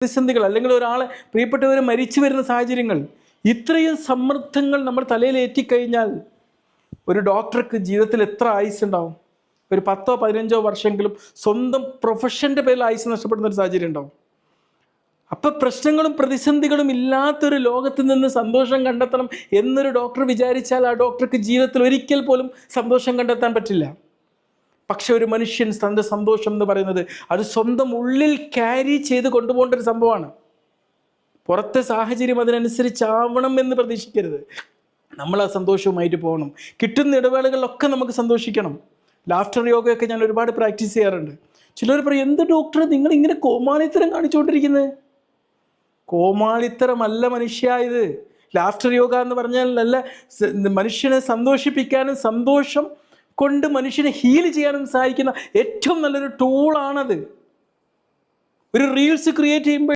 പ്രതിസന്ധികൾ, അല്ലെങ്കിൽ ഒരാളെ പ്രിയപ്പെട്ടവർ മരിച്ചു വരുന്ന സാഹചര്യങ്ങൾ, ഇത്രയും സമ്മർദ്ദങ്ങൾ നമ്മൾ തലയിലേറ്റിക്കഴിഞ്ഞാൽ ഒരു ഡോക്ടർക്ക് ജീവിതത്തിൽ എത്ര ആയുസ് ഉണ്ടാവും? ഒരു 10-15 വർഷമെങ്കിലും സ്വന്തം പ്രൊഫഷൻ്റെ പേരിൽ ആയുസ് നഷ്ടപ്പെടുന്ന ഒരു സാഹചര്യം ഉണ്ടാവും. അപ്പം പ്രശ്നങ്ങളും പ്രതിസന്ധികളും ഇല്ലാത്തൊരു ലോകത്ത് നിന്ന് സന്തോഷം കണ്ടെത്തണം എന്നൊരു ഡോക്ടർ വിചാരിച്ചാൽ ആ ഡോക്ടർക്ക് ജീവിതത്തിൽ ഒരിക്കൽ പോലും സന്തോഷം കണ്ടെത്താൻ പറ്റില്ല. പക്ഷെ ഒരു മനുഷ്യൻ തൻ്റെ സന്തോഷം എന്ന് പറയുന്നത് അത് സ്വന്തം ഉള്ളിൽ ക്യാരി ചെയ്ത് കൊണ്ടുപോകേണ്ട ഒരു സംഭവമാണ്. പുറത്തെ സാഹചര്യം അതിനനുസരിച്ചാവണം എന്ന് പ്രതീക്ഷിക്കരുത്. നമ്മൾ ആ സന്തോഷവുമായിട്ട് പോകണം. കിട്ടുന്ന ഇടവേളകളിലൊക്കെ നമുക്ക് സന്തോഷിക്കണം. ലാഫ്റ്റർ യോഗയൊക്കെ ഞാൻ ഒരുപാട് പ്രാക്ടീസ് ചെയ്യാറുണ്ട്. ചിലർ പറയും, എന്ത് ഡോക്ടർ നിങ്ങൾ ഇങ്ങനെ കോമാളിത്തരം കാണിച്ചുകൊണ്ടിരിക്കുന്നത്? കോമാളിത്തരമല്ല മനുഷ്യ ഇത്. ലാഫ്റ്റർ യോഗ എന്ന് പറഞ്ഞാൽ നല്ല മനുഷ്യനെ സന്തോഷിപ്പിക്കാനും സന്തോഷം കൊണ്ട് മനുഷ്യനെ ഹീൽ ചെയ്യാനും സഹായിക്കുന്ന ഏറ്റവും നല്ലൊരു ടൂളാണത്. ഒരു റീൽസ് ക്രിയേറ്റ് ചെയ്യുമ്പോൾ